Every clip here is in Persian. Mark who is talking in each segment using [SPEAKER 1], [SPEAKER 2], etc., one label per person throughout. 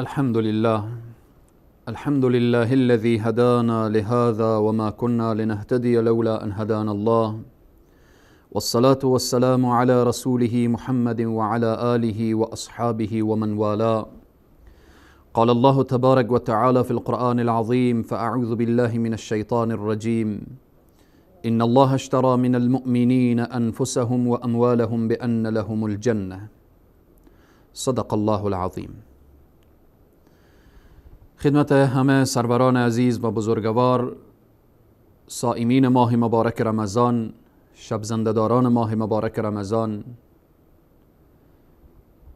[SPEAKER 1] الحمد لله الحمد لله الذي هدانا لهذا وما كنا لنهتدي لولا أن هدانا الله، والصلاة والسلام على رسوله محمد وعلى آله وأصحابه ومن والاه. قال الله تبارك وتعالى في القرآن العظيم: فأعوذ بالله من الشيطان الرجيم. إن الله اشترى من المؤمنين أنفسهم وأموالهم بأن لهم الجنة. صدق الله العظیم. خدمت همه سروران عزیز و بزرگوار، صائمین ماه مبارک رمضان، شب زنده‌داران ماه مبارک رمضان،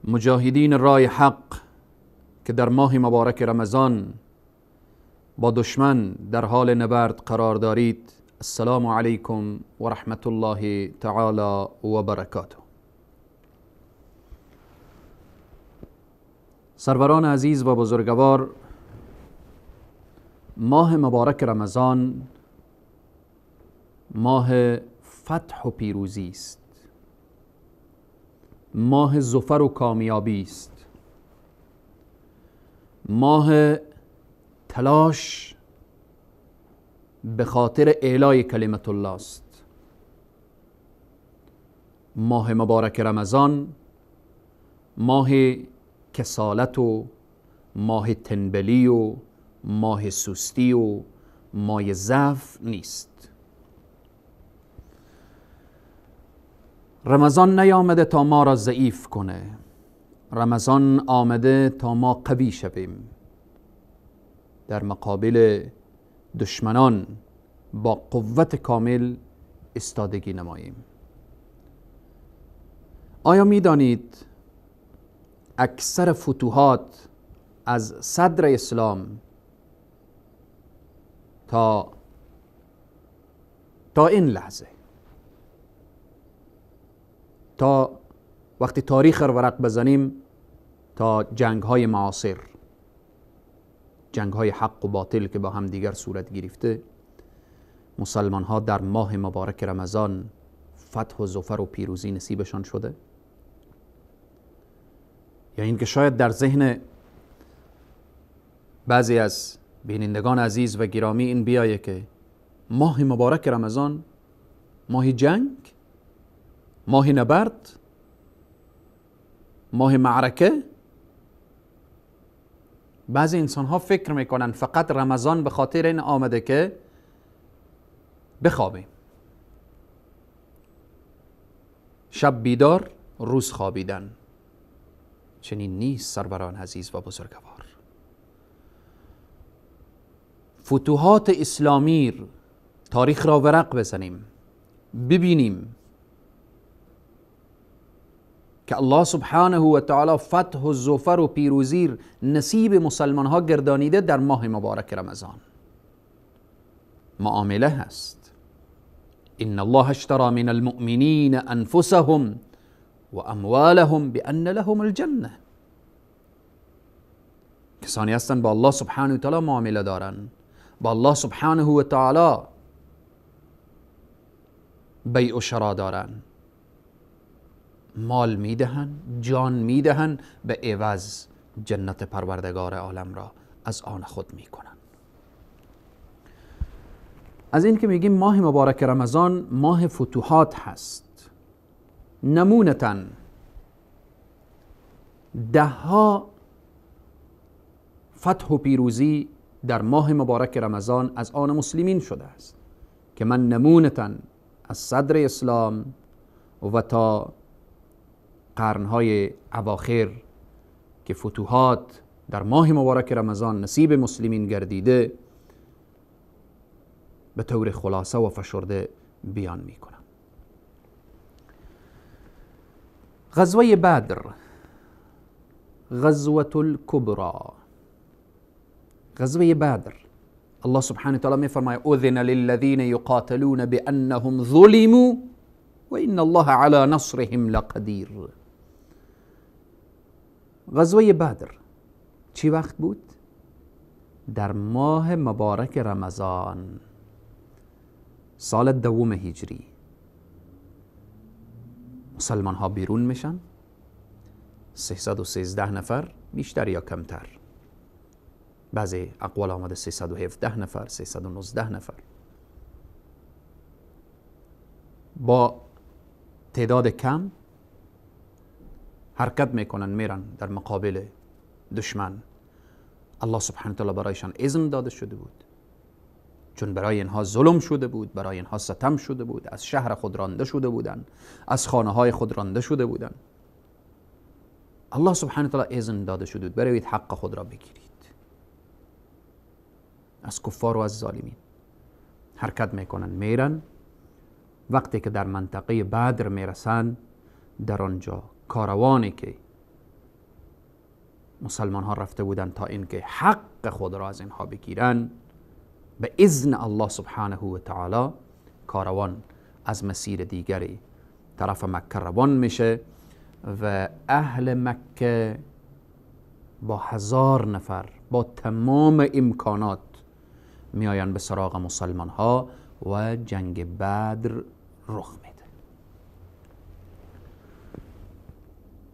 [SPEAKER 1] مجاهدین راه حق که در ماه مبارک رمضان با دشمن در حال نبرد قرار دارید، السلام علیکم و رحمت الله تعالی و برکاته. سروران عزیز و بزرگوار، ماه مبارک رمضان ماه فتح و پیروزی است، ماه ظفر و کامیابی است، ماه تلاش به خاطر اعلای کلمت الله است. ماه مبارک رمضان ماه کسالت و ماه تنبلی و ماه سستی و ماه ضعف نیست. رمضان نیامده تا ما را ضعیف کنه، رمضان آمده تا ما قوی شویم، در مقابل دشمنان با قوت کامل استادگی نماییم. آیا می دانید اکثر فتوحات از صدر اسلام تا این لحظه، تا وقتی تاریخ رو ورق بزنیم، تا جنگ های معاصر، جنگ های حق و باطل که با هم دیگر صورت گرفته، مسلمان ها در ماه مبارک رمضان فتح و ظفر و پیروزی نصیبشان شده؟ یا اینکه شاید در ذهن بعضی از بینندگان عزیز و گرامی این بیایه که ماه مبارک رمضان ماه جنگ، ماه نبرد، ماه معرکه. بعضی انسان ها فکر میکنن فقط رمضان به خاطر این آمده که بخوابیم، شب بیدار روز خوابیدن. چنین نیست سروران عزیز و بزرگوار. فتوحات اسلامی تاریخ را ورق بزنیم، ببینیم که الله سبحانه و تعالی فتح و ظفر و پیروزی نصیب مسلمان ها گردانیده در ماه مبارک رمضان. معامله هست. ان الله اشترى من المؤمنین انفسهم و اموالهم بأن لهم الجنه. کسانی هستند با الله سبحانه و تعالی معامله دارن، با الله سبحانه و تعالی بیع و شرا دارن، مال میدهن، جان میدهن، به عوض جنت پروردگار عالم را از آن خود میکنن. از این که میگیم ماه مبارک رمضان ماه فتوحات هست، نمونتاً دهها فتح و پیروزی در ماه مبارک رمضان از آن مسلمین شده است که من نمونتاً از صدر اسلام و تا قرنهای اواخر که فتوحات در ماه مبارک رمضان نصیب مسلمین گردیده، به طور خلاصه و فشرده بیان می کنم. غزوه بدر، غزوة الكبرى، غزوه بدر، الله سبحانه وتعالى می فرماید اذن للذین یقاتلون بانهم ظلموا و ان الله على نصرهم لقدیر. غزوه بدر چی وقت بود؟ در ماه مبارک رمضان، سال دوم هجری. مسلمان ها بیرون میشن، 313 نفر، بیشتر یا کمتر، بعضی اقوال آمده 317 نفر، 319 نفر. با تعداد کم حرکت میکنن، میرن در مقابل دشمن. الله سبحانه و تعالی برایشان اذن داده شده بود، چون برای اینها ظلم شده بود، برای اینها ستم شده بود، از شهر خود رانده شده بودند، از خانه های خود رانده شده بودند. الله سبحانه و تعالی اذن داده شده بود بروید حق خود را بگیرید از کفار و از ظالمین. حرکت میکنن، میرن. وقتی که در منطقه بدر میرسن، در آنجا کاروانی که مسلمان ها رفته بودن تا اینکه حق خود را از اینها بگیرن، به اذن الله سبحانه و تعالی کاروان از مسیر دیگری طرف مکه روان میشه و اهل مکه با 1000 نفر با تمام امکانات میآیند به سراغ مسلمان ها و جنگ بدر رخ میده.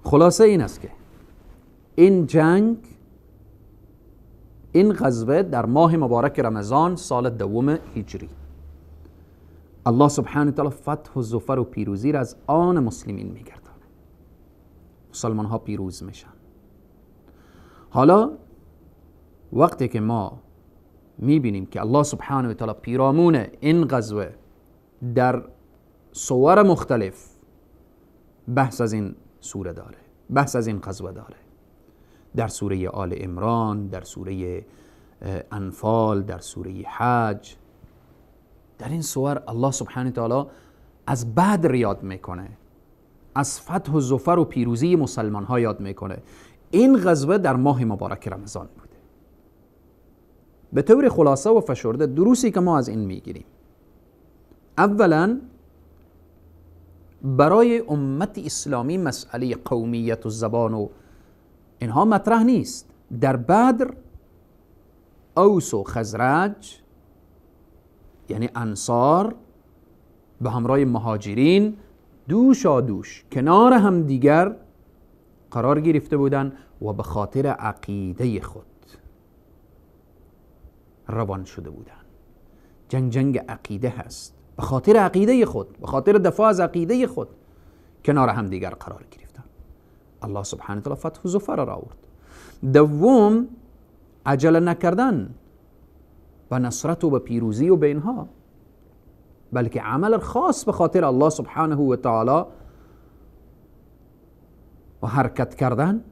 [SPEAKER 1] خلاصه این است که این جنگ، این غزوه در ماه مبارک رمضان سال 2 هجری، الله سبحانه و تعالی فتح و ظفر و پیروزی را از آن مسلمین میگردانه. مسلمان ها پیروز میشن. حالا وقتی که ما میبینیم که الله سبحانه و تعالی پیرامون این غزوه در صور مختلف بحث از این سوره داره، بحث از این غزوه داره، در سوره آل عمران، در سوره انفال، در سوره حج. در این سور الله سبحانه و تعالی از بدر یاد میکنه، از فتح و ظفر و پیروزی مسلمان ها یاد میکنه. این غزوه در ماه مبارک رمضان بوده. به طور خلاصه و فشرده دروسی که ما از این میگیریم: اولا، برای امت اسلامی مسئله قومیت و زبان و اینها مطرح نیست. در بدر اوس و خزرج، یعنی انصار، به همراه مهاجرین دوشا دوش کنار هم دیگر قرار گرفته بودند و به خاطر عقیده خود روان شده بودند. جنگ عقیده هست. به خاطر عقیده خود، به خاطر دفاع از عقیده خود کنار هم دیگر قرار گرفتن. الله سبحانه و تعالی فتح و ظفر را آورد. دوم، عجله نکردن و نصرت و به پیروزی و به اینها، بلکه عمل خاص به خاطر الله سبحانه و تعالی و حرکت کردن،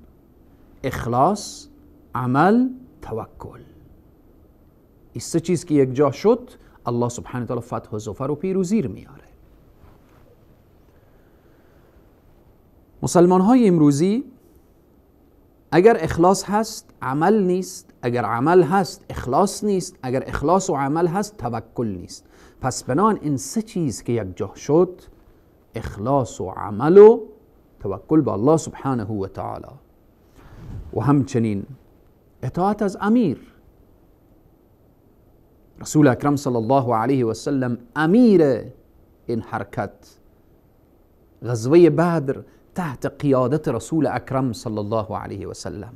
[SPEAKER 1] اخلاص، عمل، توکل. این سه چیز که یک جا شد، الله سبحانه و تعالی فتح و ظفر و پیروزی رو میاره. مسلمان های امروزی اگر اخلاص هست عمل نیست، اگر عمل هست اخلاص نیست، اگر اخلاص و عمل هست توکل نیست. پس بنان این سه چیز که یک جا شد، اخلاص و عمل و توکل به الله سبحانه و تعالی، و همچنین اطاعت از امیر. رسول اکرم صلی الله علیه و سلم امیر این حرکت، غزوه بدر تحت قیادت رسول اکرم صلی الله علیه و سلم.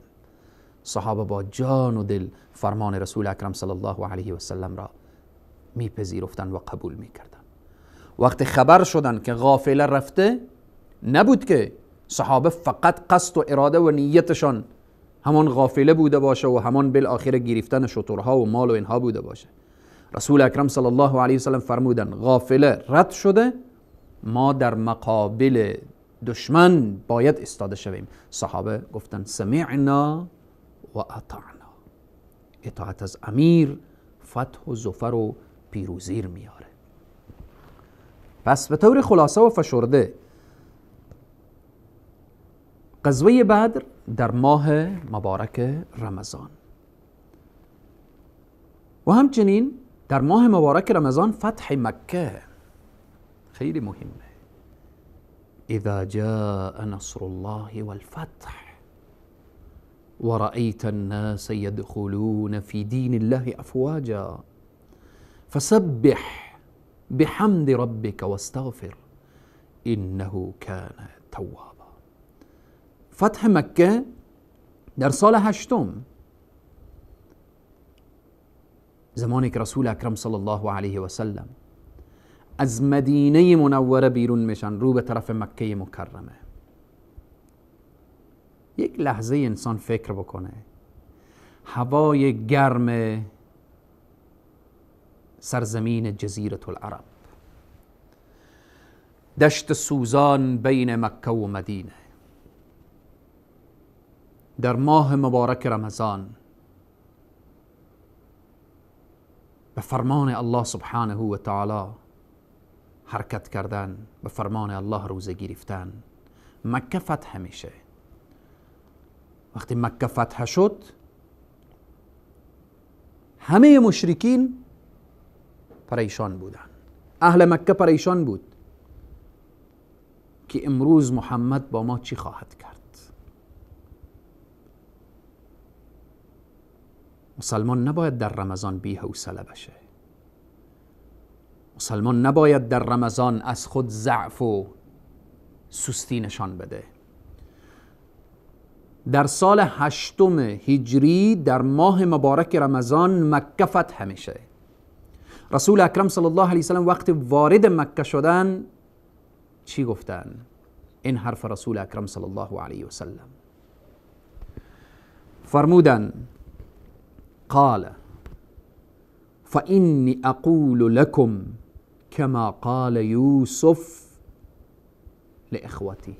[SPEAKER 1] صحابه با جان و دل فرمان رسول اکرم صلی الله علیه و سلم را میپذیرفتند و قبول میکردند. وقتی خبر شدند که قافله رفته، نبود که صحابه فقط قصد و اراده و نیتشان همان قافله بوده باشه و همان بالاخره گرفتن شترها و مال و اینها بوده باشه. رسول اکرم صلی الله علیه و سلم فرمودند قافله رد شده، ما در مقابل دشمن باید استاده شویم. صحابه گفتن سمعنا و اطعنا. اطاعت از امیر فتح و ظفر و پیروزی میاره. پس به طور خلاصه و فشرده، غزوه بدر در ماه مبارک رمضان و همچنین در ماه مبارک رمضان فتح مکه خیلی مهمه. اذا جاء نصر الله والفتح ورأيت الناس يدخلون في دين الله أفواجا فسبح بحمد ربك واستغفر إنه كان توابا. فتح مکه در سال 8 زمانی که رسول اکرم صلی الله علیه و سلم از مدینه منوره بیرون میشن رو به طرف مکه مکرمه، یک لحظه انسان فکر بکنه هوای گرم سرزمین جزیره العرب، دشت سوزان بین مکه و مدینه، در ماه مبارک رمضان به فرمان الله سبحانه و تعالی حرکت کردن، به فرمان الله روزه گرفتن. مکه فتح میشه. وقتی مکه فتح شد همه مشرکین پریشان بودن، اهل مکه پریشان بود که امروز محمد با ما چی خواهد کرد. مسلمان نباید در رمضان بی حوصله بشه. مسلمان نباید در رمضان از خود ضعف و سستی نشان بده. در سال 8 هجری در ماه مبارک رمضان مکه فتح میشه. رسول اکرم صلی الله علیه وسلم وقتی وارد مکه شدن چی گفتن؟ این حرف رسول اکرم صلی الله علیه وسلم فرمودن قال فإني أقول لكم كما قال يوسف لإخوته.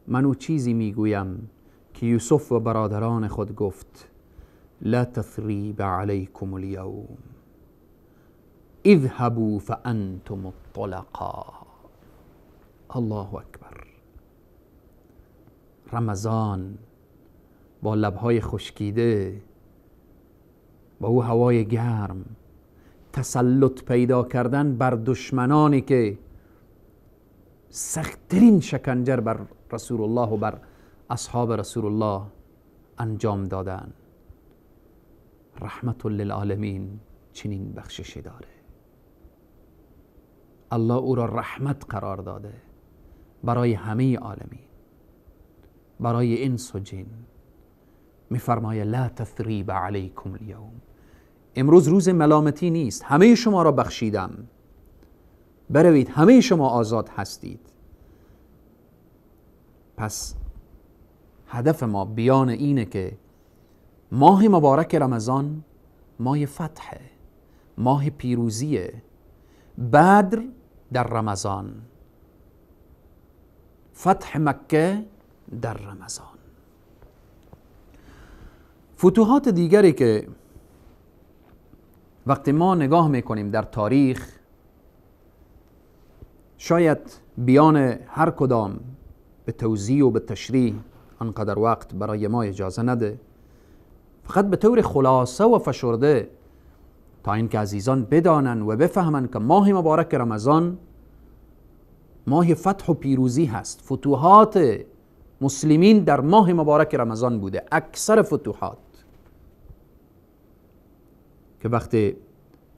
[SPEAKER 1] من او چیزی میگویم که یوسف و برادران خود گفت لا تثریب علیکم اليوم اذهبوا فأنتم الطلقاء. الله اکبر. رمضان با لبهای خشکیده، با او هوای گرم، تسلط پیدا کردن بر دشمنانی که سخت‌ترین شکنجه بر رسول الله و بر اصحاب رسول الله انجام دادن. رحمت للعالمین چنین بخششی داره. الله او را رحمت قرار داده برای همه عالمین، برای انس و جن. میفرماید لا تثریب علیکم اليوم. امروز روز ملامتی نیست، همه شما را بخشیدم، بروید، همه شما آزاد هستید. پس هدف ما بیان اینه که ماه مبارک رمضان ماه فتحه، ماه پیروزیه. بدر در رمضان، فتح مکه در رمضان. فتوحات دیگری که وقتی ما نگاه میکنیم در تاریخ، شاید بیان هر کدام به توضیح و به تشریح انقدر وقت برای ما اجازه نده، فقط به طور خلاصه و فشرده تا اینکه عزیزان بدانن و بفهمن که ماه مبارک رمضان ماه فتح و پیروزی هست. فتوحات مسلمین در ماه مبارک رمضان بوده، اکثر فتوحات که وقتی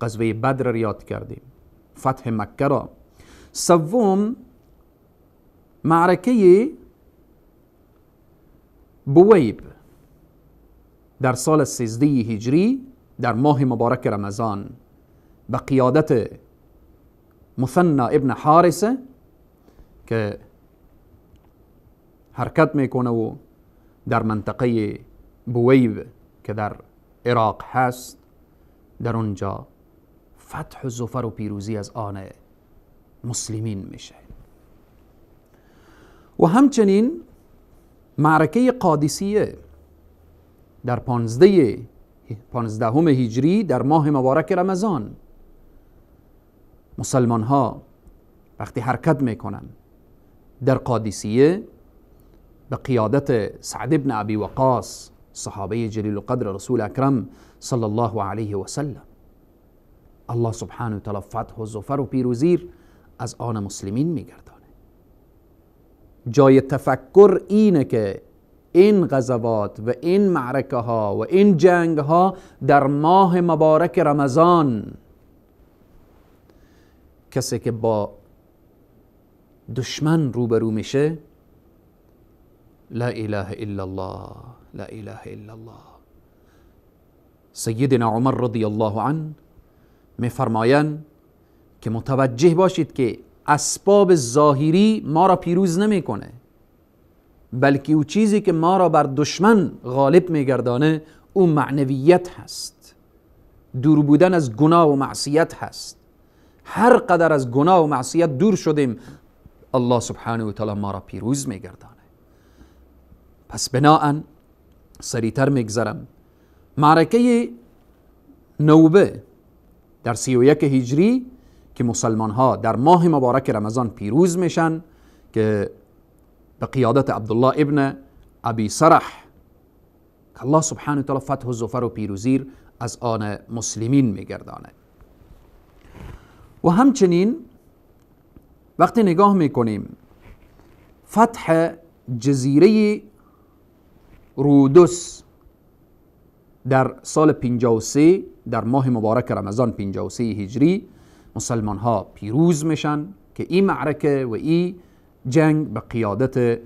[SPEAKER 1] غزوه بدر یاد کردیم، فتح مکه را. سوم معرکه بویب در سال 13 هجری در ماه مبارک رمضان به قیادت مثنی ابن حارثه که حرکت میکنه و در منطقه بویب که در عراق هست، در اونجا فتح و ظفر و پیروزی از آن مسلمین میشه. و همچنین معرکه قادسیه در 15 هجری در ماه مبارک رمضان. مسلمان ها وقتی حرکت میکنن در قادسیه به قیادت سعد بن ابی وقاص، صحابه جلیل القدر رسول اکرم صلی الله علیه و سلم، الله سبحانه و تعالی فتح و ظفر و پیروزی از آن مسلمین میگردانه. جای تفکر اینه که این غزوات و این معرکه ها و این جنگ ها در ماه مبارک رمضان، کسی که با دشمن روبرو میشه، لا اله الا الله، لا اله الا الله، سیدنا عمر رضی الله عنه میفرمایند که متوجه باشید که اسباب ظاهری ما را پیروز نمیکنه، بلکه او چیزی که ما را بر دشمن غالب میگردانه او معنویت هست، دور بودن از گناه و معصیت هست. هر قدر از گناه و معصیت دور شدیم الله سبحانه و تعالی ما را پیروز میگردانه. پس بناءً سریعتر میگذرم، معرکه نوبه در 31 هجری که مسلمان ها در ماه مبارک رمضان پیروز میشن که به قیادت عبدالله ابن ابی سرح که الله سبحانه و تعالی فتح و ظفر و پیروزی از آن مسلمین میگردانه. و همچنین وقتی نگاه میکنیم فتح جزیره رودس در سال 53 در ماه مبارک رمضان 53 هجری مسلمان ها پیروز میشن که این معرکه و این جنگ به قیادت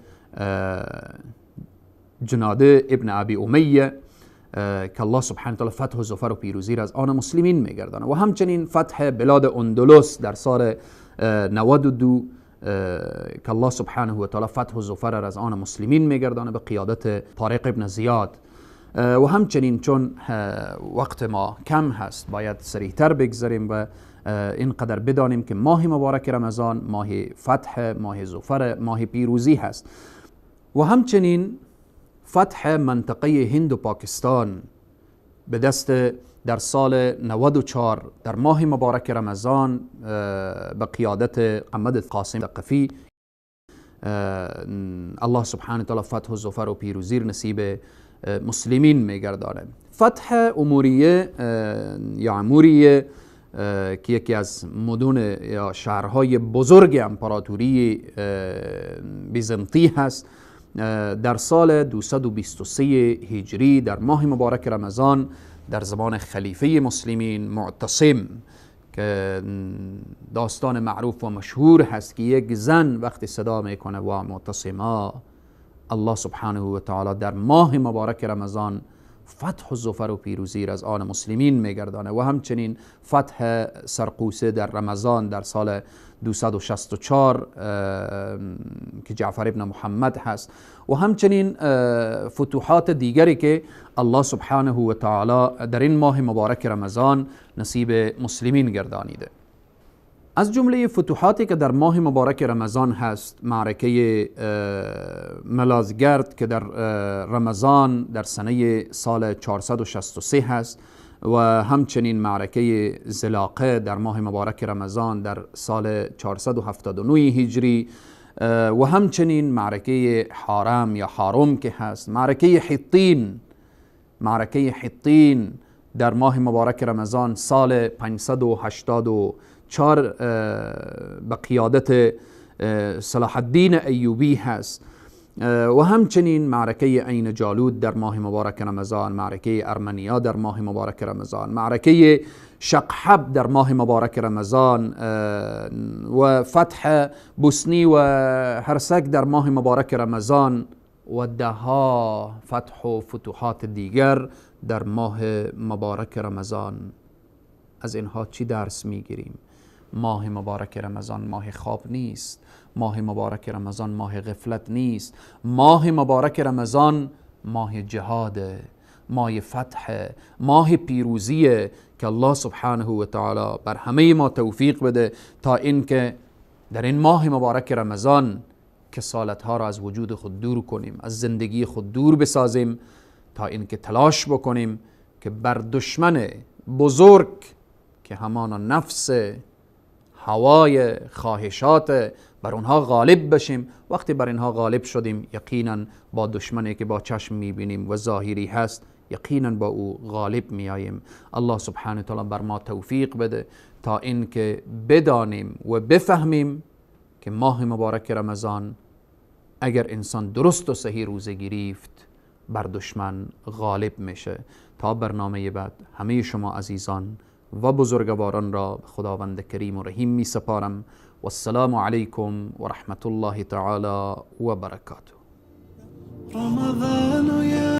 [SPEAKER 1] جناده ابن ابی امیه که الله سبحانه و تعالی فتح و ظفر و پیروزی را از آن مسلمین میگردانه. و همچنین فتح بلاد اندلس در سال 92 که الله سبحانه و تعالی فتح و ظفر را از آن مسلمین میگردانه به قیادت طارق ابن زیاد. و همچنین چون وقت ما کم هست باید سریعتر بگذاریم و اینقدر بدانیم که ماه مبارک رمضان ماه فتح، ماه ظفر، ماه پیروزی هست. و همچنین فتح منطقه هند و پاکستان به دست در سال 94 در ماه مبارک رمضان به قیادت محمد قاسم ثقفی الله سبحانه و تعالی فتح و ظفر و پیروزی نصیب مسلمین میگردانه. فتح اموریه یا اموریه که یکی از مدن یا شهرهای بزرگ امپراتوری بیزنطی هست در سال 223 هجری در ماه مبارک رمضان در زمان خلیفه مسلمین معتصم که داستان معروف و مشهور هست که یک زن وقتی صدا میکنه و معتصما، الله سبحانه و تعالی در ماه مبارک رمضان فتح و ظفر و پیروزی را از آن مسلمین میگردانه. و همچنین فتح سرقوسه در رمضان در سال 264 که جعفر ابن محمد هست. و همچنین فتوحات دیگری که الله سبحانه و تعالی در این ماه مبارک رمضان نصیب مسلمین گردانیده. از جمله فتوحاتی که در ماه مبارک رمضان هست معرکه ملازگرد که در رمضان در سال 463 هست و همچنین معرکه زلاقه در ماه مبارک رمضان در سال 479 هجری و همچنین معرکه حارم یا حارم که هست، معرکه حطین در ماه مبارک رمضان سال 584 به قیادت صلاح الدین ایوبی هست. و همچنین معرکه عین جالود در ماه مبارک رمضان، معرکه ارمنیا در ماه مبارک رمضان، معرکه شقحب در ماه مبارک رمضان و فتح بوسنی و هرسک در ماه مبارک رمضان و دهها فتح و فتوحات دیگر در ماه مبارک رمضان. از اینها چی درس میگیریم؟ ماه مبارک رمضان ماه خواب نیست، ماه مبارک رمضان ماه غفلت نیست، ماه مبارک رمضان ماه جهاده، ماه فتح، ماه پیروزیه که الله سبحانه و تعالی بر همه ما توفیق بده تا اینکه در این ماه مبارک رمضان کسالت ها را از وجود خود دور کنیم، از زندگی خود دور بسازیم تا اینکه تلاش بکنیم که بر دشمن بزرگ که همان نفس، هوای، خواهشات، بر اونها غالب بشیم. وقتی بر اینها غالب شدیم یقینا با دشمنی که با چشم میبینیم و ظاهری هست یقینا با او غالب میاییم. الله سبحانه و تعالی بر ما توفیق بده تا اینکه بدانیم و بفهمیم که ماه مبارک رمضان اگر انسان درست و صحیح روزه گرفت بر دشمن غالب میشه. تا برنامه بعد همه شما عزیزان و بزرگواران را خداوند کریم و رحیم می سپارم. و السلام علیکم و رحمت الله تعالی و برکاته.